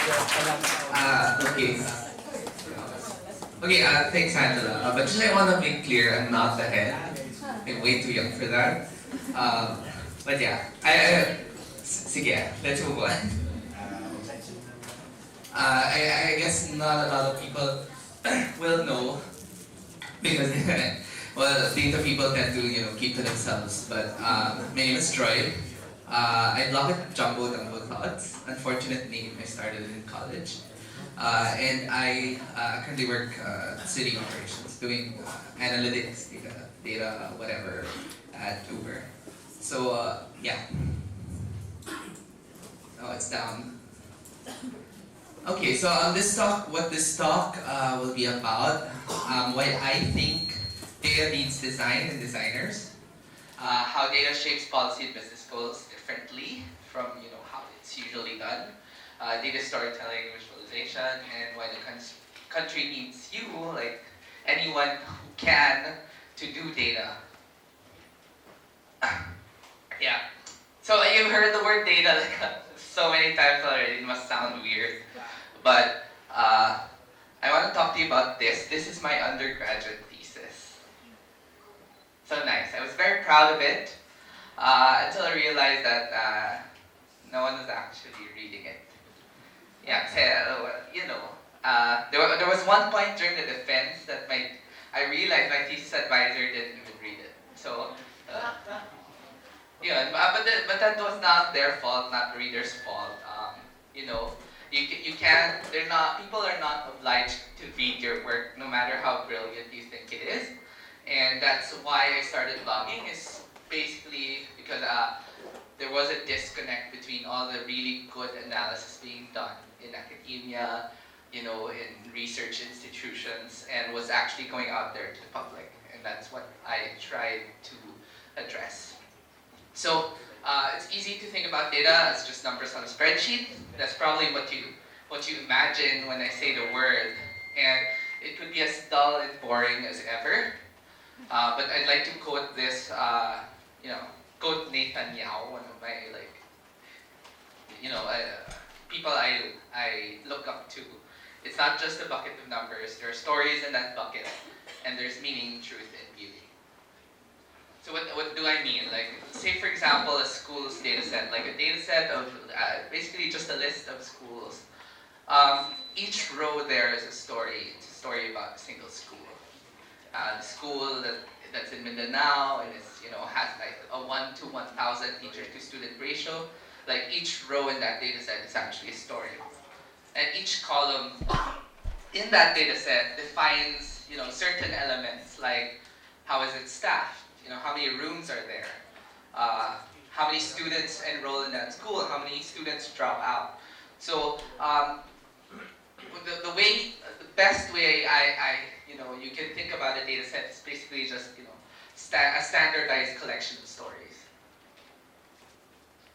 Okay. Okay, thanks, Angela. But just I want to make clear, I'm not the head. I'm way too young for that. But yeah, sige, let's move on. I guess not a lot of people will know because well, data people tend to keep to themselves. But my name is Troy. I blog at Jumbo Dumbo Thoughts. Unfortunate name. I started in college, and I currently work city operations, doing analytics, data, whatever, at Uber. So yeah. Oh, it's down. Okay, so what this talk will be about, why I think data needs design and designers, how data shapes policy and business goals differently from how it's usually done, data storytelling, visualization, and why the country needs you, like anyone who can, to do data. Yeah. So you've heard the word data like so many times already. It must sound weird. But I want to talk to you about this. This is my undergraduate thesis. So nice. I was very proud of it until I realized that no one was actually reading it. Yeah, there was one point during the defense that I realized my thesis advisor didn't even read it. So, but that was not their fault, not the reader's fault. You know, you can't. They're not. People are not obliged to read your work, no matter how brilliant you think it is. And that's why I started blogging. Is basically because there was a disconnect between all the really good analysis being done in academia, in research institutions, and was actually going out there to the public. And that's what I tried to address. So it's easy to think about data as just numbers on a spreadsheet. That's probably what you imagine when I say the word. And it could be as dull and boring as ever. But I'd like to quote this, quote Netanyahu, one of my people I look up to. It's not just a bucket of numbers. There are stories in that bucket, and there's meaning, truth, and beauty. So what do I mean? Like, say for example, a school's data set, like a data set of basically just a list of schools. Each row there is a story. It's a story about a single school. The school that's in Mindanao and has like a 1 to 1,000 teacher to student ratio. Like each row in that data set is actually a story. And each column in that data set defines certain elements like how is it staffed? How many rooms are there? How many students enroll in that school? How many students drop out? So the best way you can think about a data set is basically just a standardized collection of stories.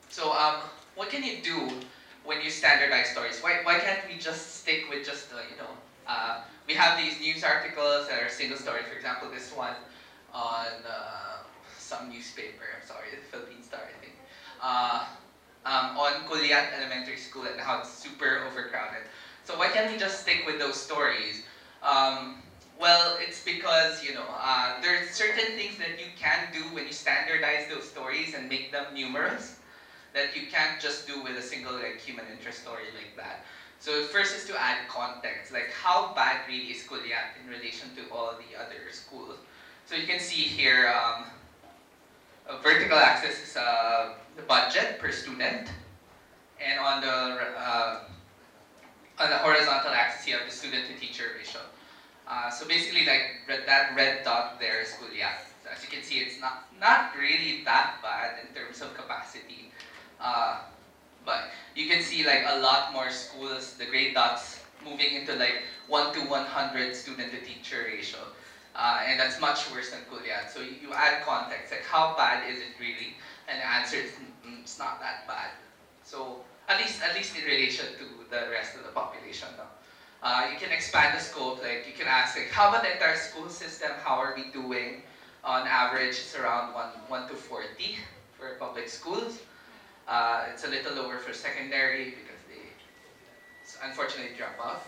So what can you do when you standardize stories? Why can't we just stick with just we have these news articles that are single story. For example, this one on some newspaper. I'm sorry, the Philippine Star, I think. On Kuliat Elementary School and how it's super overcrowded. So why can't we just stick with those stories? Well, it's because there are certain things that you can do when you standardize those stories and make them numerous that you can't just do with a single human interest story like that. So first is to add context, like how bad really is Kuliat in relation to all the other schools. So you can see here, a vertical axis is the budget per student, and on the horizontal axis you have the student to teacher ratio. So basically, that red dot there is Kuliat. So as you can see, it's not really that bad in terms of capacity, but you can see a lot more schools, the gray dots moving into 1 to 100 student to teacher ratio. And that's much worse than Kuliat. So you add context, like how bad is it really? And the answer is it's not that bad. So at least in relation to the rest of the population. No? You can expand the scope. Like you can ask, how about the entire school system? How are we doing? On average, it's around 1 to 40 for public schools. It's a little lower for secondary because unfortunately drop off.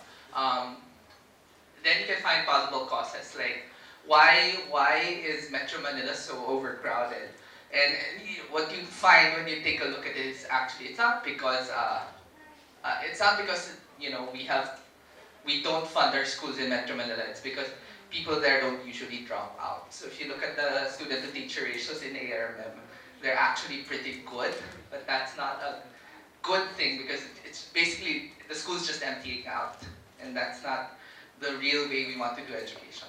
Then you can find possible causes like why is Metro Manila so overcrowded? And what you find when you take a look at it is actually it's not because we don't fund our schools in Metro Manila. It's because people there don't usually drop out. So if you look at the student to teacher ratios in ARMM, they're actually pretty good, but that's not a good thing because it's basically the school's just emptying out, and that's not the real way we want to do education.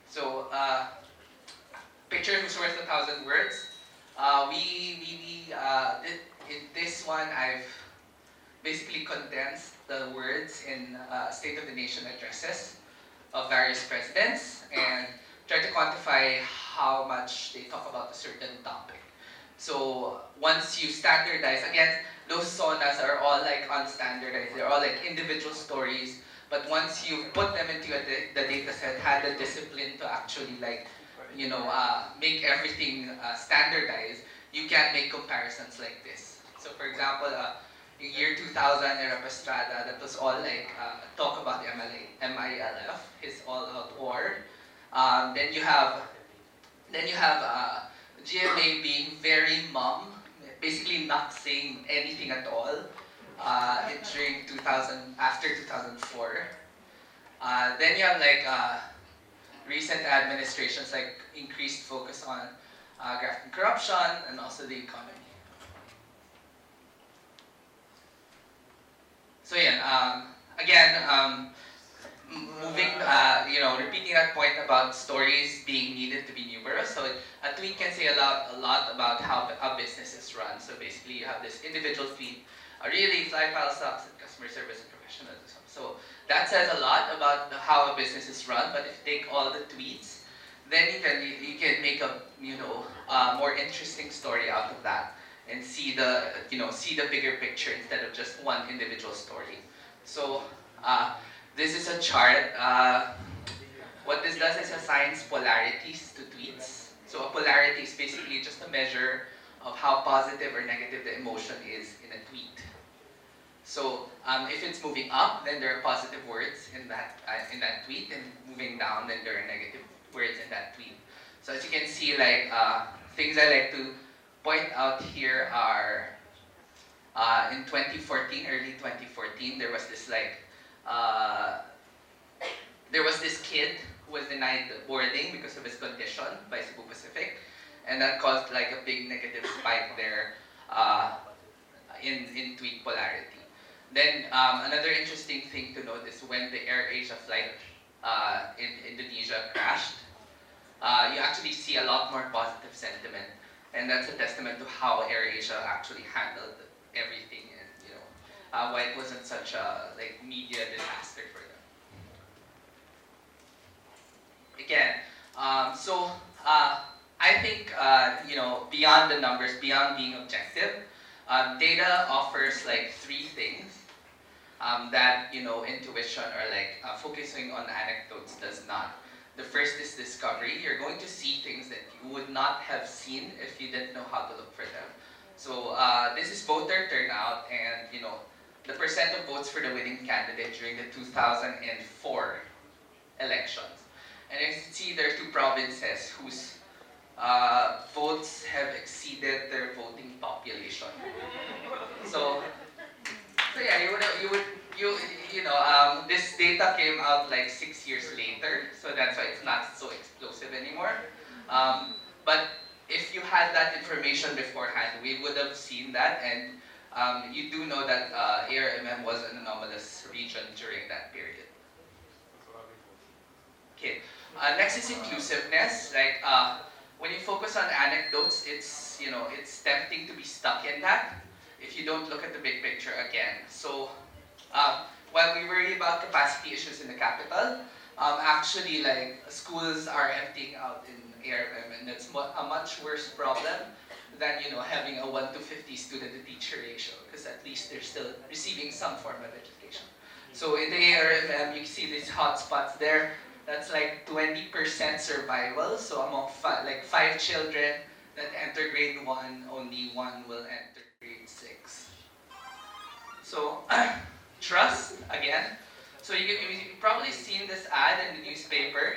So, picture is worth 1,000 words. In this one, I've basically condensed the words in State of the Nation addresses of various presidents and try to quantify how much they talk about a certain topic. So once you standardize, again, those sonas are all like unstandardized. They're all like individual stories. But once you put them into the data set, had the discipline to actually make everything standardized, you can make comparisons like this. So for example, in year 2000, Era Estrada, that was all like talk about MILF, his all-out war. Then you have GMA being very mum, basically not saying anything at all during 2000, after 2004. Then you have like recent administrations like increased focus on graft and corruption and also the economy. So yeah, repeating that point about stories being needed to be numerous. So a tweet can say a lot about how a business is run. So basically, you have this individual tweet, really fly file stocks and customer service and professionalism. So that says a lot about how a business is run. But if you take all the tweets, then you can make a more interesting story out of that and see the bigger picture instead of just one individual story. So this is a chart. What this does is assigns polarities to tweets. So a polarity is basically just a measure of how positive or negative the emotion is in a tweet. So if it's moving up, then there are positive words in that tweet, and moving down, then there are negative words in that tweet. So as you can see, like things I like to point out here are in 2014, early 2014, there was this kid who was denied boarding because of his condition by Cebu Pacific, and that caused like a big negative spike there in tweet polarity. Then another interesting thing to note is when the AirAsia flight in Indonesia crashed, you actually see a lot more positive sentiment, and that's a testament to how AirAsia actually handled everything, and why it wasn't such a media disaster for them. Again, I think beyond the numbers, beyond being objective, data offers like three things that intuition or focusing on anecdotes does not. The first is discovery. You're going to see things that you would not have seen if you didn't know how to look for them. So this is voter turnout and the percent of votes for the winning candidate during the 2004 elections. And as you can see, there are two provinces whose votes have exceeded their voting population. So yeah, this data came out like 6 years later, so that's why it's not so explosive anymore. But if you had that information beforehand, we would have seen that, and you do know that ARMM was an anomalous region during that period. Okay. Next is inclusiveness. When you focus on anecdotes, it's tempting to be stuck in that if you don't look at the big picture again. So while we worry about capacity issues in the capital, actually schools are emptying out in ARMM, and that's a much worse problem than having a 1 to 50 student to teacher ratio, because at least they're still receiving some form of education. So in the ARMM, you see these hotspots there. That's like 20% survival. So among 5 children that enter grade 1, only 1 will enter grade 6. So, trust, again. So you've probably seen this ad in the newspaper.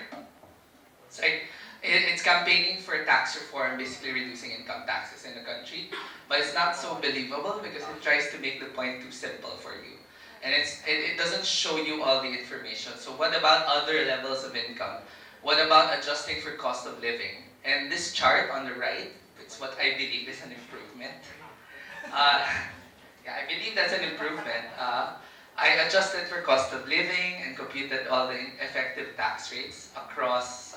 It's like, it's campaigning for tax reform, basically reducing income taxes in the country. But it's not so believable because it tries to make the point too simple for you. And it doesn't show you all the information. So what about other levels of income? What about adjusting for cost of living? And this chart on the right, it's what I believe is an improvement. Uh, yeah, I believe that's an improvement. I adjusted for cost of living and computed all the effective tax rates across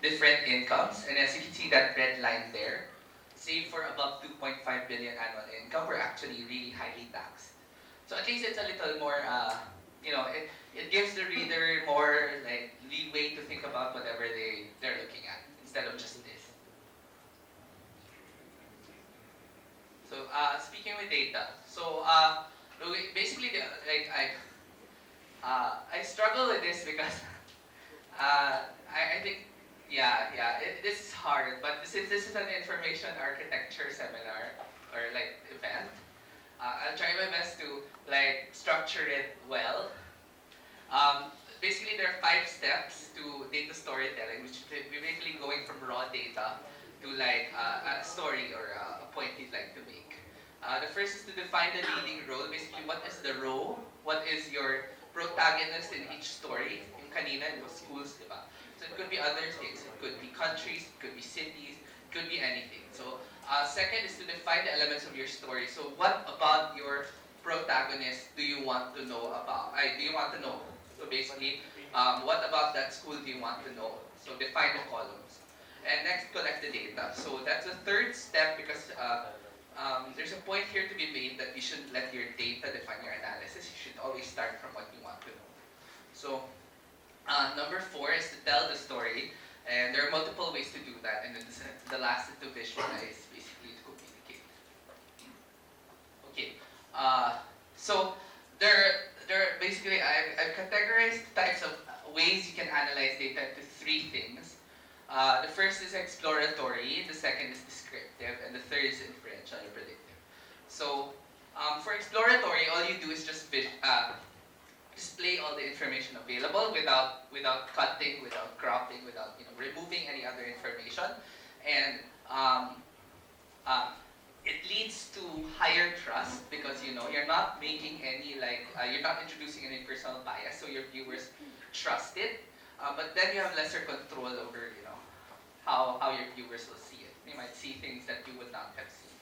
different incomes. And as you can see, that red line there, say for above 2.5 billion annual income, we're actually really highly taxed. So at least it's a little more, it gives the reader more like leeway to think about whatever they're looking at instead of just this. So speaking with data, so basically, I struggle with this because I think, this is hard. But since this is an information architecture seminar or like event, I'll try my best to like structure it well. Basically, there are 5 steps to data storytelling, which we're basically going from raw data to like a story or a point you'd like to make. The first is to define the leading role. Basically, what is the role? What is your protagonist in each story? Yung kanina, it was schools, diba? So it could be other things. It could be countries, it could be cities, it could be anything. So second is to define the elements of your story. So what about your protagonist do you want to know about? Do you want to know? So basically, what about that school do you want to know? So define the columns. And next, collect the data. So that's the third step because there's a point here to be made that you shouldn't let your data define your analysis. You should always start from what you want to know. So number 4 is to tell the story. And there are multiple ways to do that. And then the last is to visualize, basically to communicate. Okay. So basically, I've categorized types of ways you can analyze data into 3 things. The first is exploratory, the second is descriptive, and the third is inferential or predictive. So for exploratory, all you do is just display all the information available without cutting, without cropping, without removing any other information, and it leads to higher trust because you're not making any you're not introducing any personal bias, so your viewers trust it. But then you have lesser control over how your viewers will see it. They might see things that you would not have seen.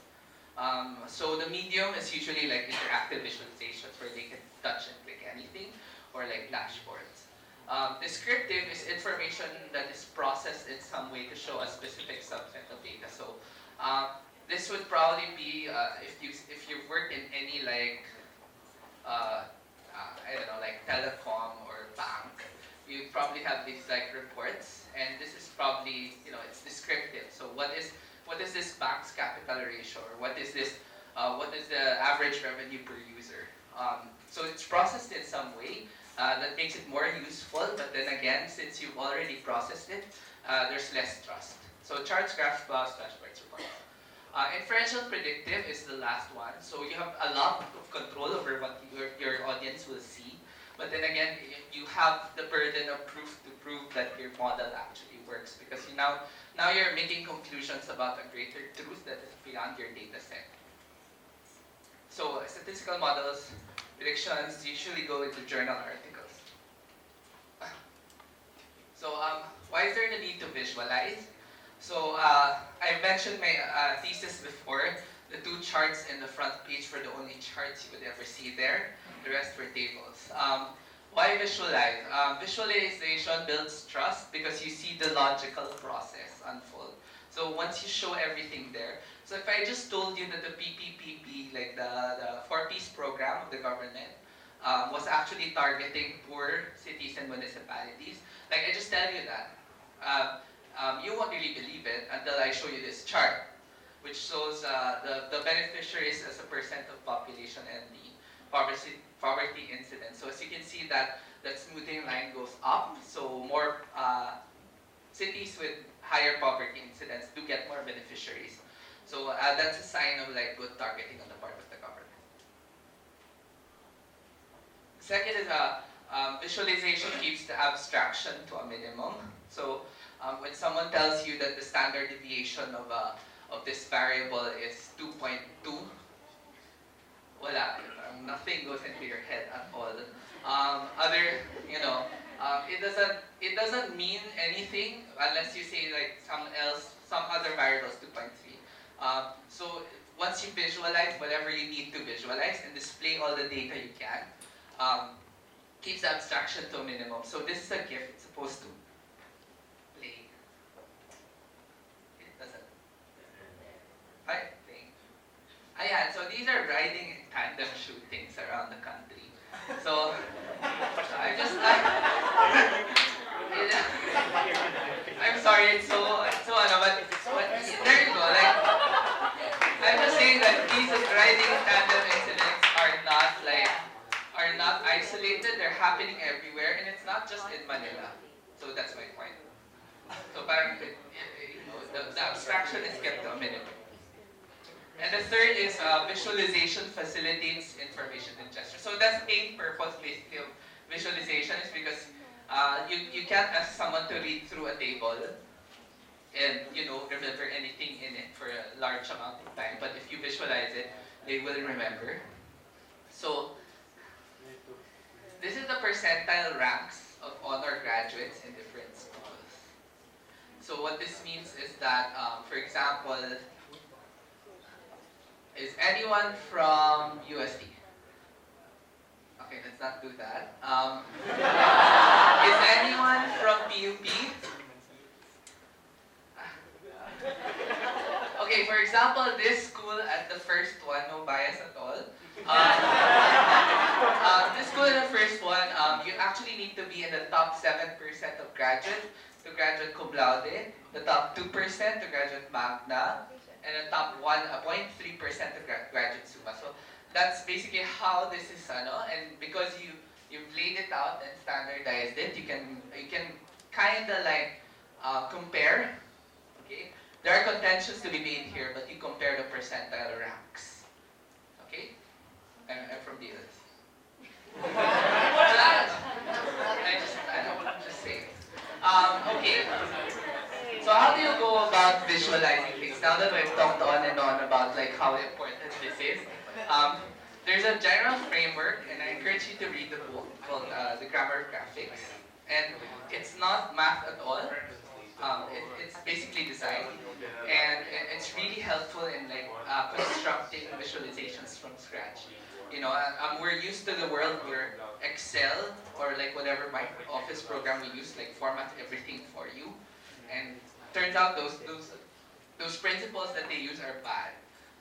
So the medium is usually like interactive visualizations where they can touch and click anything, or like dashboards. Descriptive is information that is processed in some way to show a specific subset of data. So this would probably be if you've worked in any I don't know, like telecom or bank, you probably have these reports, and this is probably it's descriptive. So what is this bank's capital ratio, or what is the average revenue per user? So it's processed in some way that makes it more useful. But then again, since you've already processed it, there's less trust. So charts, graphs, plots, dashboards, reports. Inferential predictive is the last one. So you have a lot of control over what your audience will see. But then again, you have the burden of proof to prove that your model actually works, because now you're making conclusions about a greater truth that is beyond your data set. So statistical models, predictions usually go into journal articles. So why is there the need to visualize? So I mentioned my thesis before. The 2 charts in the front page were the only charts you would ever see there. The rest were tables. Why visualize? Visualization builds trust because you see the logical process unfold. So once you show everything there, so if I just told you that the PPPP, like the 4-piece program of the government, was actually targeting poor cities and municipalities, like I just tell you that, you won't really believe it until I show you this chart, which shows the beneficiaries as a percent of population and the poverty incidence. So as you can see, that smoothing line goes up. So more cities with higher poverty incidence do get more beneficiaries. So that's a sign of good targeting on the part of the government. Second is visualization keeps the abstraction to a minimum. So when someone tells you that the standard deviation of this variable is 2.2, wala, nothing goes into your head at all. Other, you know, it doesn't mean anything unless you say like some other variables 2.3. So once you visualize whatever you need to visualize and display all the data you can, um, keeps the abstraction to a minimum. So this is a GIF. It's supposed to play. It doesn't. Hi, play. Ayan, so these are riding in tandem shootings around the country. So I just I'm sorry, it's so but there you go. Like I'm just saying that these riding in tandem incidents are not isolated. They're happening everywhere, and it's not just in Manila. So that's my point. So parang the abstraction is kept to a minimum. And the third is visualization facilitates information ingestion. So that's main purpose basically of visualization is because you can't ask someone to read through a table and remember anything in it for a large amount of time. But if you visualize it, they will remember. So this is the percentile ranks of honor graduates in different schools. So what this means is that, for example, is anyone from UST? Okay, let's not do that. Is anyone from PUP? Okay, for example, this school at the first one, no bias at all. This school at the first one, you actually need to be in the top 7% of graduate to graduate cum laude, the top 2% to graduate magna, and the top 1.3% to graduate summa. So that's basically how this is, and because you've laid it out and standardized it, you can kind of like compare. Okay, there are contentions to be made here, but you compare the percentile ranks. Okay, I'm from the US. I'm just saying. Okay. So how do you go about visualizing things? Now that we've talked on and on about like how important this is, there's a general framework, and I encourage you to read the book called The Grammar of Graphics. And it's not math at all. It's basically design, and it's really helpful in like constructing visualizations from scratch. We're used to the world where Excel or like whatever Office program we use like formats everything for you, and turns out those principles that they use are bad.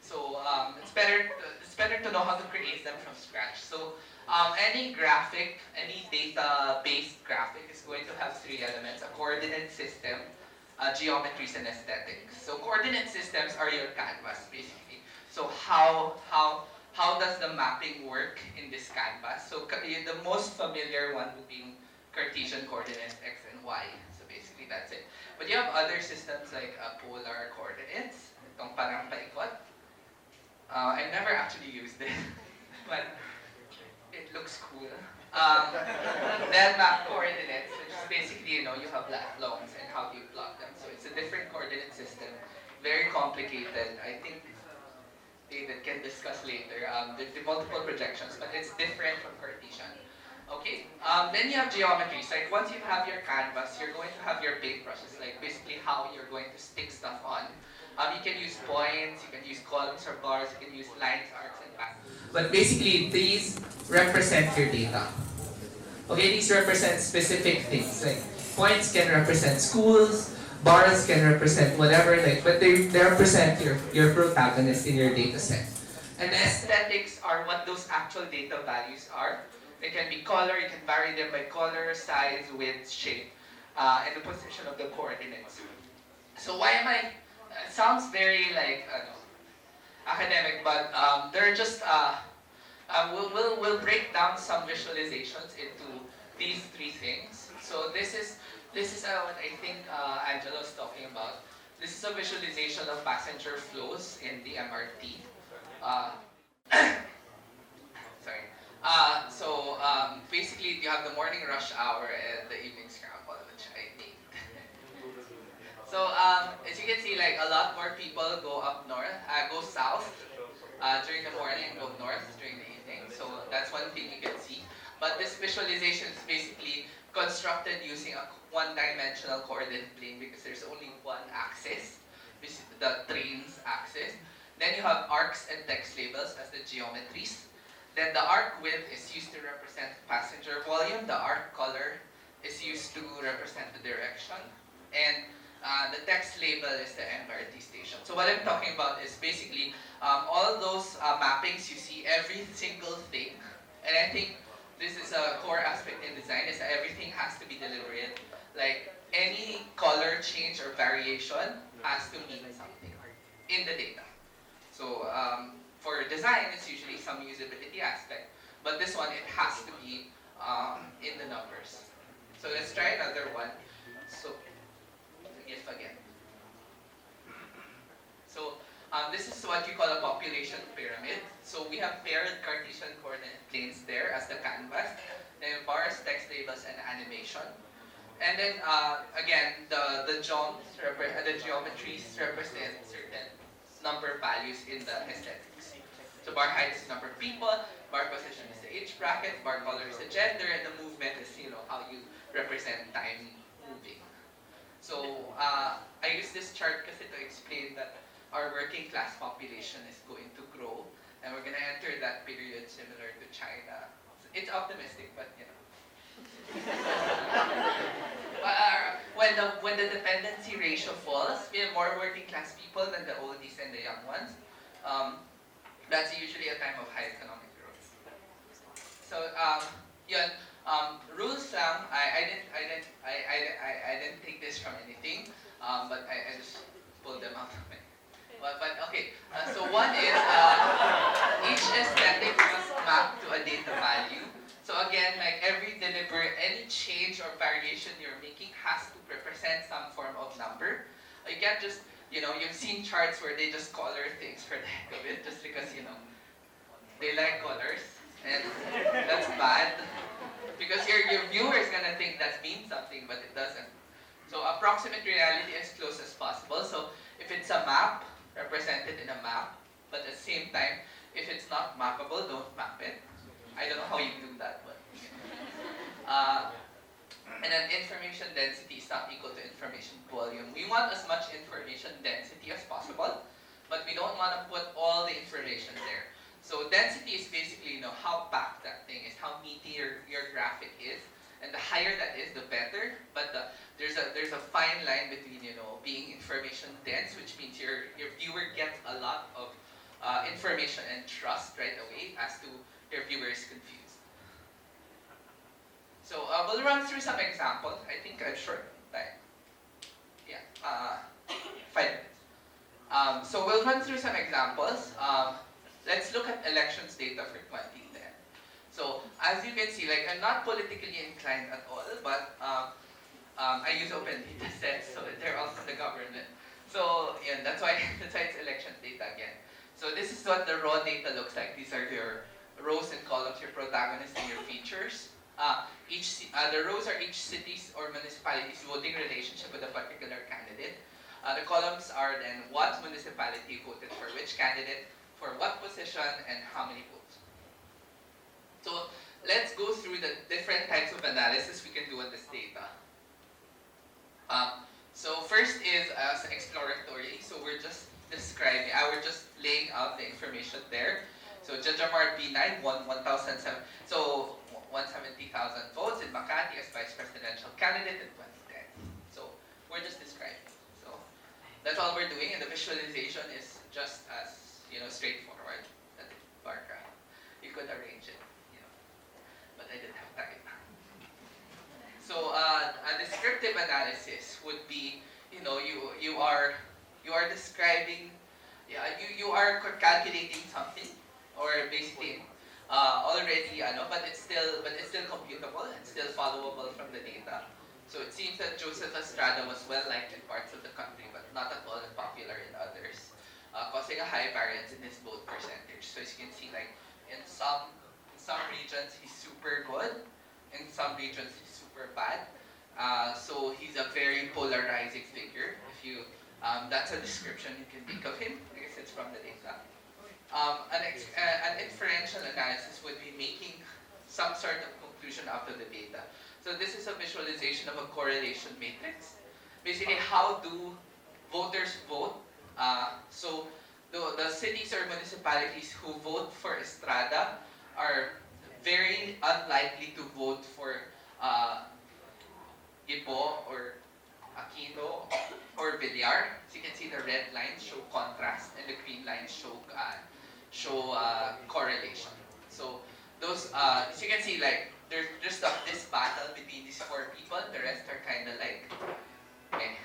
So it's better to know how to create them from scratch. So any graphic, any data-based graphic is going to have three elements: a coordinate system, geometries, and aesthetics. So coordinate systems are your canvas, basically. So how does the mapping work in this canvas? So the most familiar one would be Cartesian coordinates, x and y. So basically that's it. But you have other systems like polar coordinates, itong parang paikot. I've never actually used it, but it looks cool. Then map coordinates, which is basically, you have lat longs and how do you plot them. So it's a different coordinate system, very complicated. I think David can discuss later the multiple projections, but it's different from Cartesian. Okay, then you have geometries. Like once you have your canvas, you're going to have your paintbrushes, like basically how you're going to stick stuff on. You can use points, you can use columns or bars, you can use lines, arcs, and paths. But basically, these represent your data. Okay, these represent specific things. Like points can represent schools, bars can represent whatever, but they represent your protagonist in your data set. And the aesthetics are what those actual data values are. They can be color, you can vary them by color, size, width, shape, and the position of the coordinates. So why am I, it sounds very academic, but they're just, we'll break down some visualizations into these three things. So this is what I think Angelo's talking about. This is a visualization of passenger flows in the MRT. Sorry. you have the morning rush hour and the evening scramble, which I hate. So as you can see, like a lot more people go up north, go south during the morning and go north during the evening. So that's one thing you can see. But this visualization is basically constructed using a one-dimensional coordinate plane because there's only one axis, which is the train's axis. Then you have arcs and text labels as the geometries. Then the arc width is used to represent passenger volume. The arc color is used to represent the direction. And the text label is the MRT station. So what I'm talking about is basically all those mappings you see, every single thing. And I think this is a core aspect in design, is that everything has to be deliberate. Like any color change or variation has to mean something in the data. So for design, it's usually some usability aspect. But this one, it has to be in the numbers. So let's try another one. So if again. So this is what you call a population pyramid. So we have paired Cartesian coordinate planes there as the canvas. Then bars, text labels, and animation. And then again, the geometries represent certain number values in the aesthetics. So bar height is the number of people, bar position is the age bracket, bar color is the gender, and the movement is how you represent time moving. So I use this chart kasi to explain that our working class population is going to grow, and we're going to enter that period similar to China. It's optimistic, but when the dependency ratio falls, we have more working class people than the oldies and the young ones. That's usually a time of high economic growth. So yun. Rules lang. I didn't take this from anything, but I just pulled them out of it. But okay. So one is each aesthetic must map to a data value. So again, like any change or variation you're making has to represent some form of number. You can't just you've seen charts where they just color things for the heck of it, just because they like colors, and that's bad. Because your viewer is going to think that means something, but it doesn't. So approximate reality as close as possible. So if it's a map, represent it in a map. But at the same time, if it's not mappable, don't map it. I don't know how you do that, but and then information density is not equal to information volume. We want as much information density as possible, but we don't want to put all the information there. So density is basically how packed that thing is, how meaty your graphic is, and the higher that is, the better. But there's a fine line between being information dense, which means your viewer gets a lot of information and trust right away, as to your viewer is confused. So we'll run through some examples. I think I'm short time. Yeah, 5 minutes. So we'll run through some examples. Let's look at elections data for 2010. So as you can see, like I'm not politically inclined at all, but I use open data sets, so they're all from the government. So yeah, that's why it's elections data again. So this is what the raw data looks like. These are your rows and columns, your protagonists and your features. The rows are each city's or municipality's voting relationship with a particular candidate. The columns are then what municipality voted for which candidate, for what position, and how many votes. So let's go through the different types of analysis we can do on this data. So first is exploratory. So we're just laying out the information there. So Jajamar B9 won 1,007. So 170,000 votes in Makati as vice presidential candidate in 2010. So we're just describing. So that's all we're doing, and the visualization is just as straightforward. That bar graph. You could arrange it, but I didn't have time. So a descriptive analysis would be, you are describing, you are calculating something, or basically already, but it's still computable and still followable from the data. So it seems that Joseph Estrada was well liked in parts of the country, but not at all popular in others, causing a high variance in his vote percentage. So as you can see, like in some regions he's super good, in some regions he's super bad. So he's a very polarizing figure. If you, that's a description you can think of him. I guess it's from the data. An inferential analysis would be making some sort of conclusion out of the data. So this is a visualization of a correlation matrix. Basically, how do voters vote? So the cities or municipalities who vote for Estrada are very unlikely to vote for Ibo or Aquino or Villar. So you can see the red lines show contrast and the green lines show correlation. So those, as you can see, like there's just this battle between these four people. The rest are kind of like, eh.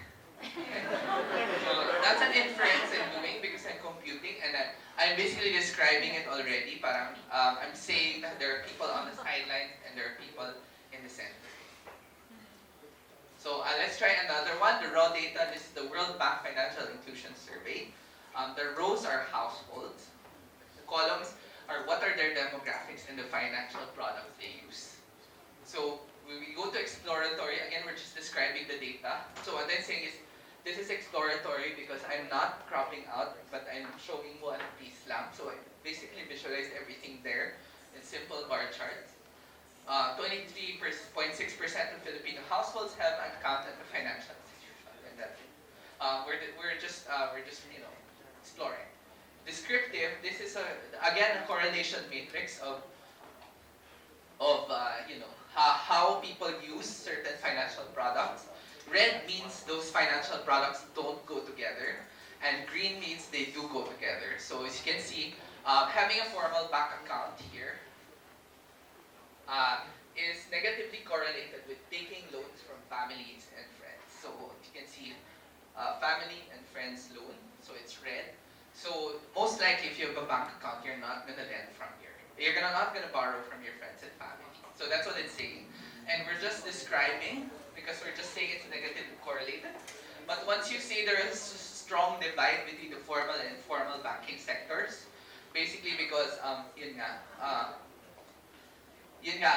So that's an inference I'm doing because I'm computing and I'm basically describing it already. Parang I'm saying that there are people on the sidelines and there are people in the center. So let's try another one. The raw data. This is the World Bank Financial Inclusion Survey. The rows are households. The columns are what are their demographics and the financial products they use. So we go to exploratory. Again, we're just describing the data. So what I'm saying is, this is exploratory because I'm not cropping out, but I'm showing one piece lang. So I basically visualized everything there in simple bar charts. 23.6% of Filipino households have an account at a financial institution, and that's it. We're just exploring. Descriptive. This is again a correlation matrix of how people use certain financial products. Red means those financial products don't go together, and green means they do go together. So as you can see, having a formal bank account here is negatively correlated with taking loans from families and friends. So you can see family and friends loan, so it's red. So most likely if you have a bank account, you're not going to lend from here. You're not going to borrow from your friends and family. So that's what it's saying. And we're just describing, because we're just saying it's negatively correlated. But once you say there is a strong divide between the formal and informal banking sectors, basically because,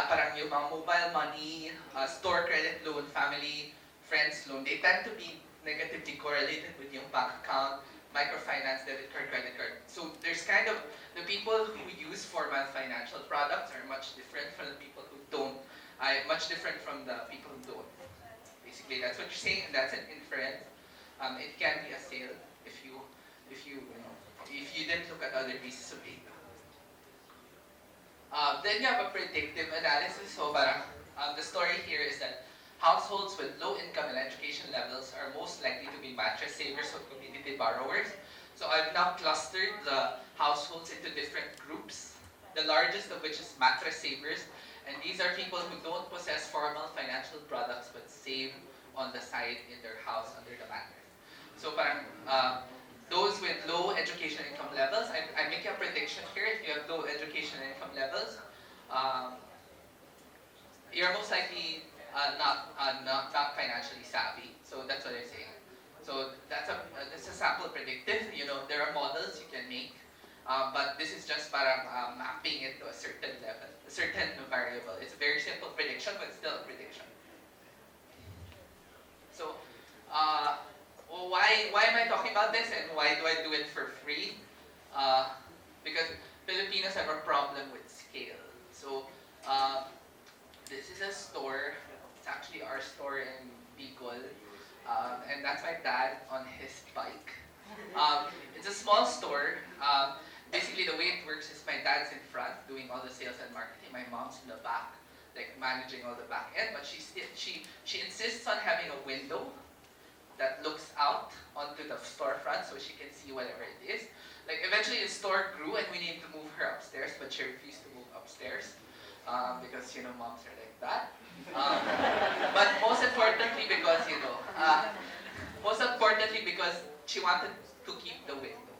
parang yung mga mobile money, store credit loan, family, friends loan, they tend to be negatively correlated with yung bank account, microfinance, debit card, credit card. So there's kind of, the people who use formal financial products are much different from the people who don't, much different from the people who don't. Basically, that's what you're saying, and that's an inference. It can be a sale if you didn't look at other pieces of data. Then you have a predictive analysis. So the story here is that households with low income and education levels are most likely to be mattress savers or community borrowers. So I've now clustered the households into different groups, the largest of which is mattress savers. And these are people who don't possess formal financial products but save on the side in their house under the mattress. So those with low education income levels, I'm making a prediction here. If you have low education income levels, you're most likely not financially savvy. So that's what I'm saying. So that's a sample predictive. There are models you can make, but this is just mapping it to a certain level, a certain variable. It's a very simple prediction, but still a prediction. So why am I talking about this, and why do I do it for free? Because Filipinos have a problem with scale. So this is a store. It's actually our store in Bicol, and that's my dad on his bike. It's a small store. Basically, the way it works is my dad's in front doing all the sales and marketing. My mom's in the back, like managing all the back end. But she insists on having a window that looks out onto the storefront so she can see whatever it is. Like eventually the store grew and we needed to move her upstairs, but she refused to move upstairs because moms are like that. But most importantly because she wanted to keep the window.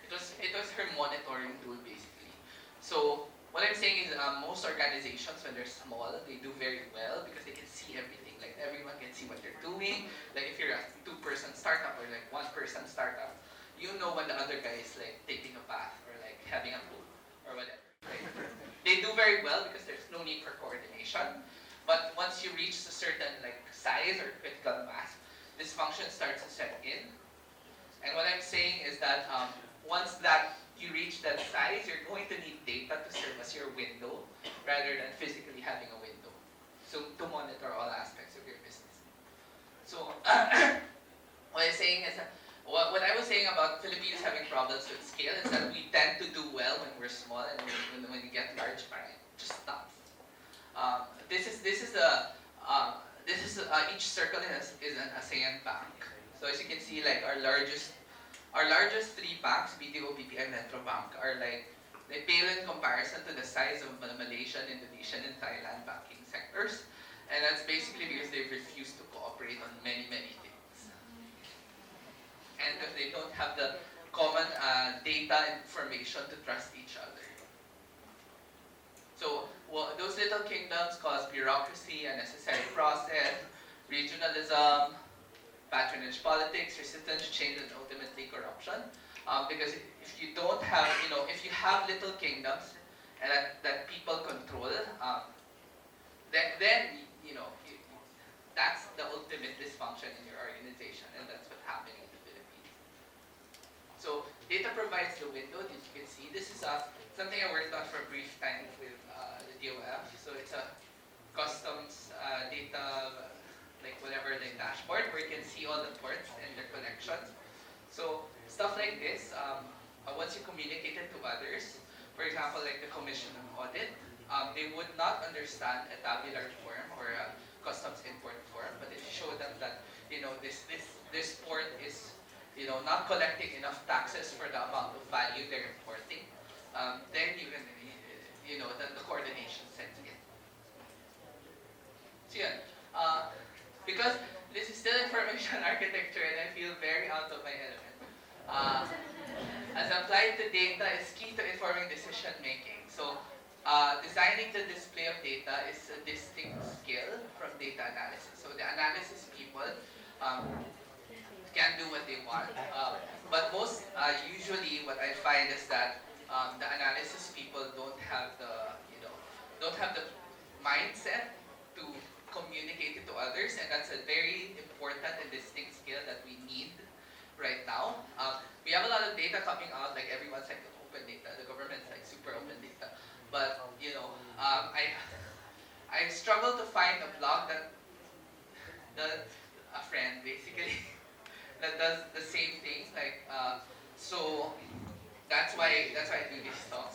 It was her monitoring tool basically. So what I'm saying is most organizations, when they're small, they do very well because they can see everything. Like everyone can see what they're doing. Like if you're a 2-person startup or like 1-person startup, you know when the other guy is like taking a bath or like having a pool or whatever. Right? They do very well because there's no need for coordination. But once you reach a certain like size or critical mass, dysfunction starts to set in. And what I'm saying is that once that you reach that size, you're going to need data to serve as your window rather than physically having a window. So to monitor all aspects of your business. So what I'm saying is that what I was saying about Philippines having problems with scale is that we tend to do well when we're small, and when we get large, it just stops. This is each circle is an ASEAN bank. So as you can see, like our largest three banks, BDO, BPI, Metro Bank, are like they pale in comparison to the size of Malaysian, Indonesian, and Thailand banking sectors, and that's basically because they've refused to cooperate on many things, and if they don't have the common data and information to trust each other. So those little kingdoms cause bureaucracy, unnecessary process, regionalism, patronage politics, resistance to change, and ultimately corruption. Because if you don't have, if you have little kingdoms and that people control, then that's the ultimate dysfunction in your organization, and that's what's happening in the Philippines. So data provides the window. As you can see, this is something I worked on for a brief time with the DOF. So it's a customs data, like whatever, like dashboard where you can see all the ports and their connections. So stuff like this, once you communicate it to others, for example, like the commission on audit, they would not understand a tabular form or a customs import form, but if you show them that this port is not collecting enough taxes for the amount of value they're importing, then you can the coordination sets in. So yeah, because this is still information architecture and I feel very out of my element. As applied to data is key to informing decision making. So designing the display of data is a distinct skill from data analysis. So the analysis people can do what they want, but usually what I find is that the analysis people don't have the mindset to communicate it to others, and that's a very important and distinct skill that we need right now. We have a lot of data coming out, like everyone's like open data, the government's like super open data, but I struggle to find a blog that a friend basically that does the same things. Like so that's why I do this talk.